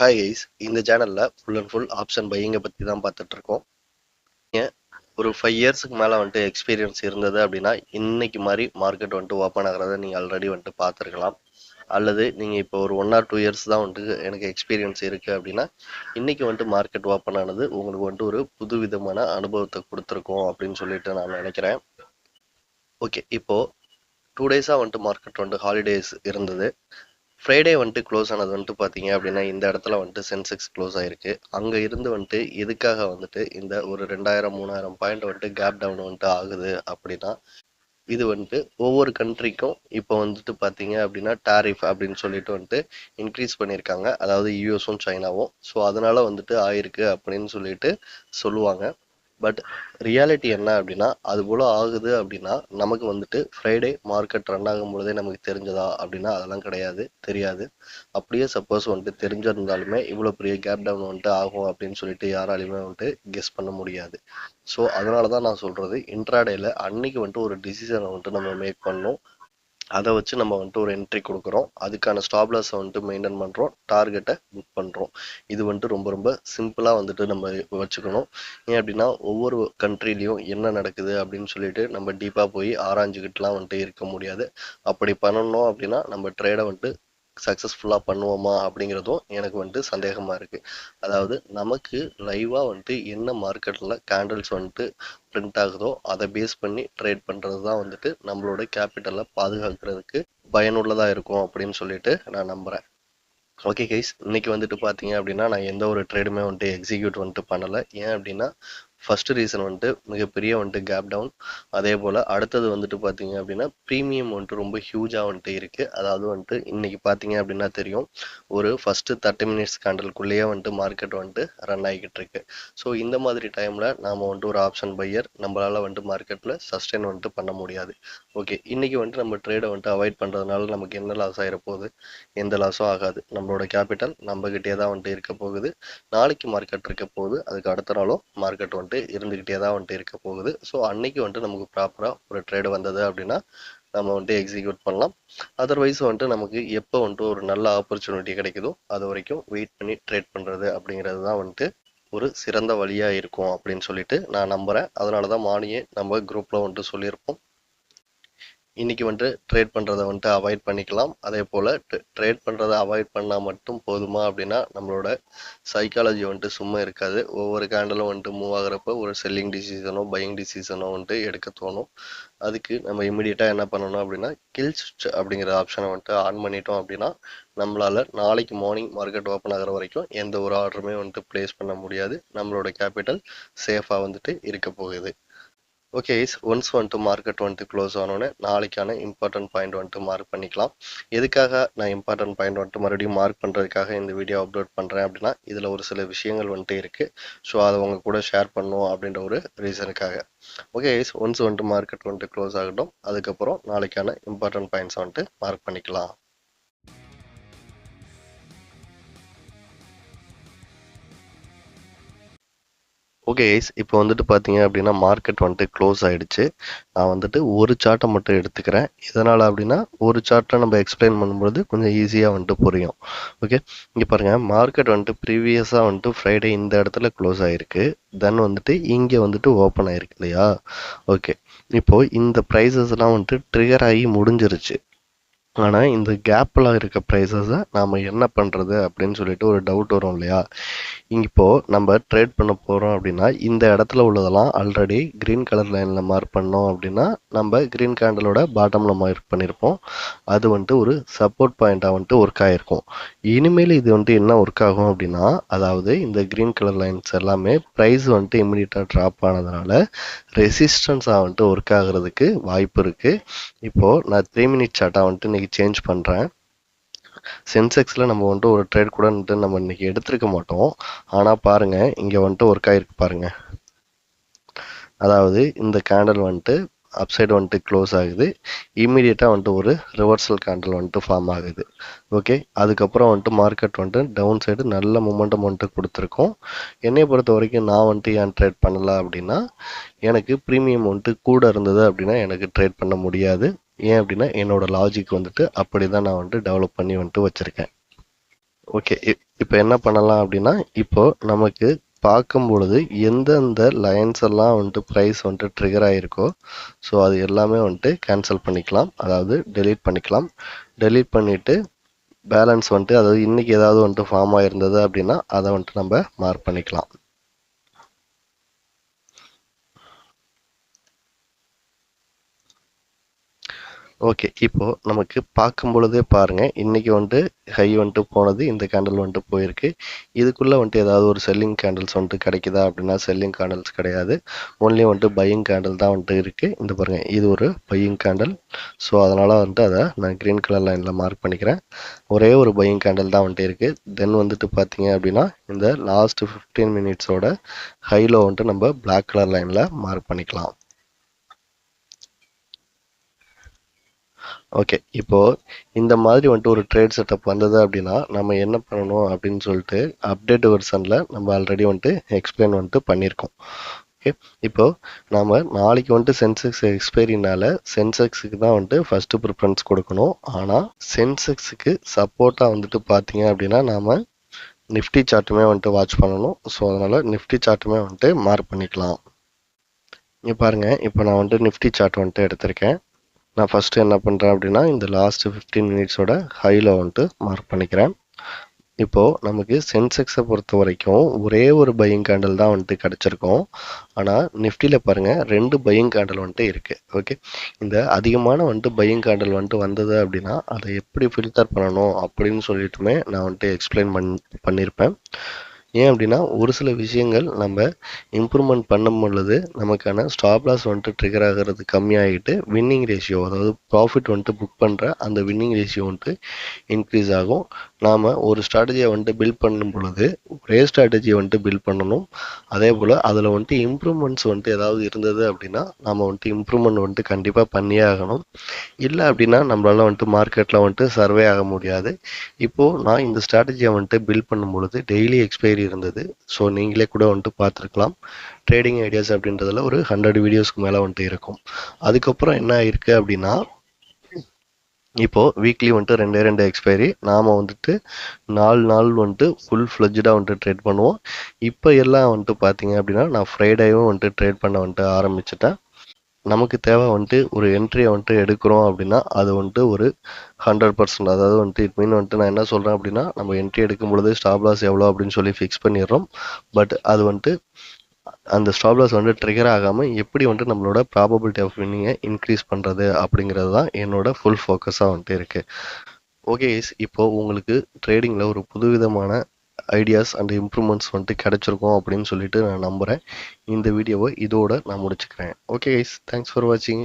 Hi guys, இந்த சேனல்ல full and full option பையிங்கை பற்றி தான் பார்த்துட்டு இருக்கோம். நீங்கள் ஒரு 5 இயர்ஸ்க்கு மேலே வந்துட்டு எக்ஸ்பீரியன்ஸ் இருந்தது அப்படின்னா இன்னைக்கு மாதிரி மார்க்கெட் வந்துட்டு ஓப்பன் ஆகிறத நீங்கள் ஆல்ரெடி வந்துட்டு பார்த்துருக்கலாம். அல்லது நீங்கள் இப்போ ஒரு 1 or 2 இயர்ஸ் தான் வந்துட்டு எனக்கு எக்ஸ்பீரியன்ஸ் இருக்குது அப்படின்னா இன்னைக்கு வந்துட்டு மார்க்கெட் ஓப்பன் ஆனது உங்களுக்கு வந்துட்டு ஒரு புது விதமான அனுபவத்தை கொடுத்துருக்கோம் அப்படின்னு சொல்லிட்டு நான் நினைக்கிறேன். ஓகே, இப்போது 2 டேஸாக வந்துட்டு மார்க்கெட் வந்துட்டு ஹாலிடேஸ் இருந்தது. ஃப்ரைடே வந்துட்டு க்ளோஸ் ஆனது வந்துட்டு பார்த்தீங்க அப்படின்னா இந்த இடத்துல வந்துட்டு சென்செக்ஸ் க்ளோஸ் ஆயிருக்கு. அங்கே இருந்து வந்துட்டு எதுக்காக வந்துட்டு இந்த ஒரு 2000-3000 பாயிண்ட் வந்துட்டு கேப் டவுன் வந்துட்டு ஆகுது அப்படின்னா இது வந்துட்டு ஒவ்வொரு கண்ட்ரிக்கும் இப்போ வந்துட்டு பார்த்தீங்க அப்படின்னா டாரிஃப் அப்படின்னு சொல்லிட்டு வந்துட்டு இன்க்ரீஸ் பண்ணியிருக்காங்க. அதாவது யூஎஸும் சைனாவும். ஸோ அதனால வந்துட்டு ஆயிருக்கு அப்படின்னு சொல்லிட்டு சொல்லுவாங்க. பட் ரியாலிட்டி என்ன அப்படின்னா அது போல் ஆகுது அப்படின்னா நமக்கு வந்துட்டு ஃப்ரைடே மார்க்கெட் ரன் ஆகும் பொழுதே நமக்கு தெரிஞ்சதா அப்படின்னா அதெல்லாம் கிடையாது, தெரியாது. அப்படியே சப்போஸ் வந்துட்டு தெரிஞ்சிருந்தாலுமே இவ்வளோ பெரிய கேப் டவுன் வந்துட்டு ஆகும் அப்படின்னு சொல்லிட்டு யாராலையுமே வந்துட்டு கெஸ் பண்ண முடியாது. ஸோ அதனால தான் நான் சொல்கிறது, இன்ட்ராடேல அன்னைக்கு வந்துட்டு ஒரு டிசிஷனை வந்துட்டு நம்ம மேக் பண்ணணும். அதை வச்சு நம்ம வந்துட்டு ஒரு என்ட்ரி கொடுக்குறோம், அதுக்கான ஸ்டாப் லாஸை வந்துட்டு மெயின்டைன் பண்ணுறோம், டார்கெட்டை புக் பண்ணுறோம். இது வந்துட்டு ரொம்ப ரொம்ப சிம்பிளாக வந்துட்டு நம்ம வச்சுக்கணும். ஏன் அப்படின்னா ஒவ்வொரு கண்ட்ரிலையும் என்ன நடக்குது அப்படின்னு சொல்லிட்டு நம்ம டீப்பாக போய் ஆராய்ஞ்சிக்கிட்டுலாம் வந்துட்டு இருக்க முடியாது. அப்படி பண்ணணும் அப்படின்னா நம்ம ட்ரேடை வந்துட்டு சக்ஸஸ்ஃபுல்லாக பண்ணுவோமா அப்படிங்கிறதும் எனக்கு வந்துட்டு சந்தேகமாக இருக்குது. அதாவது நமக்கு லைவாக வந்துட்டு என்ன மார்க்கெட்டில் கேண்டில்ஸ் வந்துட்டு பிரிண்ட் ஆகுதோ அதை பேஸ் பண்ணி ட்ரேட் பண்ணுறது தான் வந்துட்டு நம்மளோட கேபிட்டலை பாதுகாக்கிறதுக்கு பயனுள்ளதாக இருக்கும் அப்படின்னு சொல்லிட்டு நான் நம்புகிறேன். ஓகே கைஸ், இன்னைக்கு வந்துட்டு பார்த்தீங்க அப்படின்னா நான் எந்த ஒரு ட்ரேடுமே வந்துட்டு எக்ஸிக்யூட் வந்துட்டு பண்ணலை. ஏன் அப்படின்னா ஃபர்ஸ்ட் ரீசன் வந்துட்டு மிகப்பெரிய வந்துட்டு கேப் டவுன். அதே போல் அடுத்தது வந்துட்டு பார்த்தீங்க அப்படின்னா ப்ரீமியம் வந்துட்டு ரொம்ப ஹியூஜாக வந்துட்டு இருக்குது. அதாவது வந்துட்டு இன்னைக்கு பார்த்தீங்க அப்படின்னா தெரியும், ஒரு ஃபஸ்ட்டு 30 minutes கேண்டலுக்குள்ளேயே வந்துட்டு மார்க்கெட் வந்துட்டு ரன் ஆகிக்கிட்டு இருக்கு. ஸோ இந்த மாதிரி டைமில் நாம் வந்துட்டு ஒரு ஆப்ஷன் பையர் நம்மளால் வந்துட்டு மார்க்கெட்டில் சஸ்டெயின் வந்துட்டு பண்ண முடியாது. ஓகே, இன்னைக்கு வந்துட்டு நம்ம ட்ரேடை வந்துட்டு அவாய்ட் பண்ணுறதுனால நமக்கு என்ன லாஸ் ஆகிட போகுது? எந்த லாஸும் ஆகாது. நம்மளோட கேபிட்டல் நம்மகிட்டே தான் வந்துட்டு இருக்க போகுது. நாளைக்கு மார்க்கெட் இருக்க போகுது, அதுக்கு அடுத்த நாளும் மார்க்கெட் வந்துட்டு இருந்துக்கிட்டே தான் வந்துட்டு இருக்க போகுது. ஸோ அன்னைக்கு வந்துட்டு நமக்கு ப்ராப்பராக ஒரு ட்ரேடு வந்தது அப்படின்னா நம்ம வந்துட்டு எக்ஸிக்யூட் பண்ணலாம். அதர்வைஸ் வந்துட்டு நமக்கு எப்போ வந்துட்டு ஒரு நல்ல ஆப்பர்ச்சுனிட்டி கிடைக்குதோ அது வரைக்கும் வெயிட் பண்ணி ட்ரேட் பண்ணுறது அப்படிங்கிறது தான் வந்துட்டு ஒரு சிறந்த வழியாக இருக்கும் அப்படின்னு சொல்லிட்டு நான் நம்புகிறேன். அதனால தான் மார்னிங்கே நம்ம குரூப்பில் வந்துட்டு சொல்லியிருப்போம், இன்னைக்கு வந்துட்டு ட்ரேட் பண்ணுறதை வந்துட்டு அவாய்ட் பண்ணிக்கலாம். அதே போல் ட்ரேட் பண்ணுறதை அவாய்ட் பண்ணால் மட்டும் போதுமா அப்படின்னா நம்மளோட சைக்காலஜி வந்துட்டு சும்மா இருக்காது. ஒவ்வொரு கேண்டலும் வந்துட்டு மூவ் ஆகிறப்ப ஒரு செல்லிங் டிசிஷனோ பையிங் டிசிஷனோ வந்துட்டு எடுக்க தோணும். அதுக்கு நம்ம இமீடியட்டாக என்ன பண்ணணும் அப்படின்னா கில் சுவிட்ச் அப்படிங்கிற ஆப்ஷனை வந்துட்டு ஆன் பண்ணிட்டோம் அப்படின்னா நம்மளால் நாளைக்கு மார்னிங் மார்க்கெட் ஓப்பன் ஆகிற வரைக்கும் எந்த ஒரு ஆர்டருமே வந்துட்டு ப்ளேஸ் பண்ண முடியாது. நம்மளோட கேபிட்டல் சேஃபாக வந்துட்டு இருக்க போகுது. ஓகே, ஒன்ஸ் வந்துட்டு மார்க்கெட் வந்துட்டு க்ளோஸ் ஆனோடனே நாளைக்கான இம்பார்ட்டன்ட் பாயிண்ட் வந்துட்டு மார்க் பண்ணிக்கலாம். எதுக்காக நான் இம்பார்ட்டன்ட் பாயிண்ட் வந்துட்டு மறுபடியும் மார்க் பண்ணுறதுக்காக இந்த வீடியோ அப்லோட் பண்ணுறேன் அப்படின்னா இதில் ஒரு சில விஷயங்கள் வந்துட்டு இருக்குது. ஸோ அதை உங்க கூட ஷேர் பண்ணும் அப்படின்ற ஒரு ரீசனுக்காக. ஓகே, ஒன்ஸ் வந்துட்டு மார்க்கெட் வந்துட்டு க்ளோஸ் ஆகட்டும், அதுக்கப்புறம் நாளைக்கான இம்பார்ட்டன்ட் பாயிண்ட்ஸ் வந்துட்டு மார்க் பண்ணிக்கலாம். ஓகே கைஸ், இப்போ வந்துட்டு பார்த்தீங்க அப்படின்னா மார்க்கெட் வந்துட்டு க்ளோஸ் ஆகிடுச்சு. நான் வந்துட்டு ஒரு சார்ட்டை மட்டும் எடுத்துக்கிறேன். இதனால் அப்படின்னா ஒரு சார்ட்டை நம்ம எக்ஸ்பிளைன் பண்ணும்போது கொஞ்சம் ஈஸியாக வந்துட்டு புரியும். ஓகே, இங்கே பாருங்கள், மார்க்கெட் வந்துட்டு ப்ரீவியஸாக வந்துட்டு ஃப்ரைடே இந்த இடத்துல க்ளோஸ் ஆகிருக்கு. தென் வந்துட்டு இங்கே வந்துட்டு ஓப்பன் ஆகிருக்கு இல்லையா? ஓகே, இப்போது இந்த ப்ரைஸஸ்லாம் வந்துட்டு ட்ரிகர் ஆகி முடிஞ்சிருச்சு. ஆனால் இந்த கேப்பில் இருக்க ப்ரைஸஸை நாம் என்ன பண்ணுறது அப்படின்னு சொல்லிட்டு ஒரு டவுட் வரும் இல்லையா? இப்போது நம்ம ட்ரேட் பண்ண போகிறோம் அப்படின்னா இந்த இடத்துல உள்ளதெல்லாம் ஆல்ரெடி க்ரீன் கலர் லைனில் மார்க் பண்ணோம் அப்படின்னா நம்ம க்ரீன் கேண்டலோட பாட்டமில் மார்க் பண்ணியிருப்போம். அது வந்துட்டு ஒரு சப்போர்ட் பாயிண்ட்டாக வந்துட்டு ஒர்க் ஆகிருக்கும். இனிமேல் இது வந்துட்டு என்ன ஒர்க் ஆகும் அப்படின்னா, அதாவது இந்த க்ரீன் கலர் லைன்ஸ் எல்லாமே ப்ரைஸ் வந்துட்டு இம்மிடியட்டாக ட்ராப் ஆனதுனால ரெசிஸ்டன்ஸாக வந்துட்டு ஒர்க் ஆகிறதுக்கு வாய்ப்பு இருக்குது. இப்போது நான் 3 minute சார்ட்டாக வந்துட்டு இன்றைக்கி சேஞ்ச் பண்ணுறேன். சென்செக்ஸில் நம்ம வந்துட்டு ஒரு ட்ரேட் கூட வந்துட்டு நம்ம இன்றைக்கி எடுத்துருக்க மாட்டோம். ஆனால் பாருங்கள், இங்கே வந்துட்டு ஒர்க் ஆகிருக்கு பாருங்கள். அதாவது இந்த கேண்டில் வந்துட்டு அப்சைடு வந்துட்டு க்ளோஸ் ஆகுது, இம்மீடியட்டாக வந்துட்டு ஒரு ரிவர்சல் கேண்டில் வந்துட்டு ஃபார்ம் ஆகுது. ஓகே, அதுக்கப்புறம் வந்துட்டு மார்க்கெட் வந்துட்டு டவுன் சைடு நல்ல மொமெண்டம் வந்துட்டு கொடுத்துருக்கோம். என்னையை பொறுத்த வரைக்கும் நான் வந்துட்டு ஏன் ட்ரேட் பண்ணல அப்படின்னா, எனக்கு ப்ரீமியம் வந்துட்டு கூட இருந்தது அப்படின்னா எனக்கு ட்ரேட் பண்ண முடியாது. ஏன் அப்படின்னா என்னோட லாஜிக் வந்துட்டு அப்படி தான் நான் வந்துட்டு டெவலப் பண்ணி வந்துட்டு வச்சுருக்கேன். ஓகே. இப்போ என்ன பண்ணலாம் அப்படின்னா, இப்போ நமக்கு பார்க்கும் பொழுது எந்தெந்த லைன்ஸ் எல்லாம் வந்துட்டு ப்ரைஸ் வந்துட்டு ட்ரிகர் ஆகிருக்கோ, ஸோ அது எல்லாமே வந்துட்டு கேன்சல் பண்ணிக்கலாம். அதாவது டெலீட் பண்ணிக்கலாம். டெலீட் பண்ணிவிட்டு பேலன்ஸ் வந்துட்டு, அதாவது இன்னைக்கு ஏதாவது வந்துட்டு ஃபார்ம் ஆகிருந்தது அப்படின்னா அதை வந்துட்டு நம்ம மார்க் பண்ணிக்கலாம். ஓகே. இப்போ நமக்கு பார்க்கும் பொழுதே பாருங்க, இன்னைக்கு வந்துட்டு ஹை வந்துட்டு போனது, இந்த கேண்டில் வந்துட்டு போயிருக்கு. இதுக்குள்ள வந்துட்டு ஏதாவது ஒரு செல்லிங் கேண்டில்ஸ் வந்துட்டு கிடைக்குதா அப்படின்னா செல்லிங் கேண்டில்ஸ் கிடையாது. ஒன்லி வந்துட்டு பையிங் கேண்டில் தான் வந்துட்டு இருக்கு. இந்த பாருங்க, இது ஒரு பையிங் கேண்டில். ஸோ அதனால வந்துட்டு அதை நான் கிரீன் கலர் லைன்ல மார்க் பண்ணிக்கிறேன். ஒரே ஒரு பையிங் கேண்டில் தான் வந்துட்டு இருக்கு. தென் வந்துட்டு பார்த்தீங்க அப்படின்னா இந்த லாஸ்ட் 15 மினிட்ஸோட ஹைலோ வந்துட்டு நம்ம பிளாக் கலர் லைன்ல மார்க் பண்ணிக்கலாம். ஓகே. இப்போ இந்த மாதிரி வந்துட்டு ஒரு ட்ரேட் செட்டப் வந்தது அப்படின்னா நம்ம என்ன பண்ணணும் அப்படின்னு சொல்லிட்டு அப்டேட் வெர்ஷனில் நம்ம ஆல்ரெடி வந்துட்டு எக்ஸ்பிளைன் வந்துட்டு பண்ணியிருக்கோம். ஓகே. இப்போ நாம நாளைக்கு வந்துட்டு சென்செக்ஸ் எக்ஸ்பைரினால சென்செக்ஸுக்கு தான் வந்துட்டு ஃபர்ஸ்ட் ப்ரிஃபரன்ஸ் கொடுக்கணும். ஆனால் சென்செக்ஸுக்கு சப்போர்ட்டாக வந்துட்டு பார்த்தீங்க அப்படின்னா நாம நிஃப்டி சார்ட்டுமே வந்துட்டு வாட்ச் பண்ணணும். ஸோ அதனால நிஃப்டி சார்ட்டுமே வந்துட்டு மார்க் பண்ணிக்கலாம். இங்கே பாருங்க, இப்போ நான் வந்துட்டு நிஃப்டி சார்ட் வந்துட்டு எடுத்திருக்கேன். நான் ஃபஸ்ட்டு என்ன பண்ணுறேன் அப்படின்னா இந்த லாஸ்ட் 15 மினிட்ஸோட ஹையில் வந்துட்டு மார்க் பண்ணிக்கிறேன். இப்போது நமக்கு சென்செக்ஸை பொறுத்த வரைக்கும் ஒரே ஒரு பையிங் கேண்டில் தான் வந்துட்டு கிடச்சிருக்கும். ஆனால் நிஃப்டியில் பாருங்கள், 2 பையிங் கேண்டில் வந்துட்டு இருக்குது. ஓகே. இந்த அதிகமான வந்துட்டு பையிங் கேண்டில் வந்துட்டு வந்தது அப்படின்னா அதை எப்படி ஃபில்டர் பண்ணணும் அப்படின்னு சொல்லிட்டுமே நான் வந்துட்டு எக்ஸ்பிளைன் பண்ணியிருப்பேன். ஏன் அப்படின்னா ஒரு சில விஷயங்கள் நம்ம இம்ப்ரூவ்மெண்ட் பண்ணும் பொழுது நமக்கான ஸ்டாப் லாஸ் வந்துட்டு ட்ரிகர் ஆகிறது கம்மியாகிட்டு வின்னிங் ரேஷியோ, அதாவது ப்ராஃபிட் வந்துட்டு புக் பண்ணுற அந்த வின்னிங் ரேஷியோ வந்துட்டு இன்க்ரீஸ் ஆகும். நாம் ஒரு ஸ்ட்ராட்டஜியை வந்துட்டு பில்ட் பண்ணும் பொழுது ஒரே ஸ்ட்ராட்டஜியை வந்துட்டு பில்ட் பண்ணணும். அதே போல் அதில் வந்துட்டு இம்ப்ரூவ்மெண்ட்ஸ் வந்துட்டு ஏதாவது இருந்தது அப்படின்னா நம்ம வந்துட்டு இம்ப்ரூவ்மெண்ட் வந்துட்டு கண்டிப்பாக பண்ணியே ஆகணும். இல்லை அப்படின்னா நம்மளால வந்துட்டு மார்க்கெட்டில் வந்துட்டு சர்வே ஆக முடியாது. இப்போது நான் இந்த ஸ்ட்ராட்டஜியை வந்துட்டு பில்ட் பண்ணும் பொழுது டெய்லி எக்ஸ்பைரி இருந்தது. ஸோ நீங்களே கூட வந்துட்டு பார்த்துருக்கலாம். ட்ரேடிங் ஐடியாஸ் அப்படின்றதுல ஒரு 100 வீடியோஸ்க்கு மேலே வந்துட்டு இருக்கும். அதுக்கப்புறம் என்ன ஆயிருக்கு அப்படின்னா இப்போ வீக்லி வந்துட்டு 2 எக்ஸ்பைரி, நாம வந்துட்டு 4 நாள் வந்துட்டு ஃபுல் ஃப்ளெஜ்டாக வந்துட்டு ட்ரேட் பண்ணுவோம். இப்போ எல்லாம் வந்துட்டு பார்த்தீங்க அப்படின்னா நான் ஃப்ரைடேவும் வந்துட்டு ட்ரேட் பண்ண வந்துட்டு ஆரம்பிச்சிட்டேன். நமக்கு தேவை வந்துட்டு ஒரு என்ட்ரியை வந்துட்டு எடுக்கிறோம் அப்படின்னா அது வந்துட்டு ஒரு 100%, அதாவது வந்துட்டு இட் மீன் வந்துட்டு நான் என்ன சொல்கிறேன் அப்படின்னா நம்ம என்ட்ரி எடுக்கும் பொழுது ஸ்டாப் லாஸ் எவ்வளோ அப்படின்னு சொல்லி ஃபிக்ஸ் பண்ணிடுறோம். பட் அது வந்துட்டு அந்த ஸ்டாப் லாஸ் வந்து ட்ரிகர் ஆகாமல் எப்படி வந்துட்டு நம்மளோட ப்ராபபிலிட்டி ஆஃப் வின்னிங்கை இன்க்ரீஸ் பண்ணுறது அப்படிங்கிறது தான் என்னோட ஃபுல் ஃபோக்கஸாக வந்துட்டு இருக்குது. ஓகே கைஸ், இப்போ உங்களுக்கு ட்ரேடிங்கில் ஒரு புதுவிதமான ஐடியாஸ் அண்ட் இம்ப்ரூவ்மெண்ட்ஸ் வந்துட்டு கிடைச்சிருக்கும் அப்படின்னு சொல்லிட்டு நான் நம்புகிறேன். இந்த வீடியோவை இதோட நான் முடிச்சுக்கிறேன். ஓகே கைஸ், தேங்க்ஸ் ஃபார் வாட்சிங்.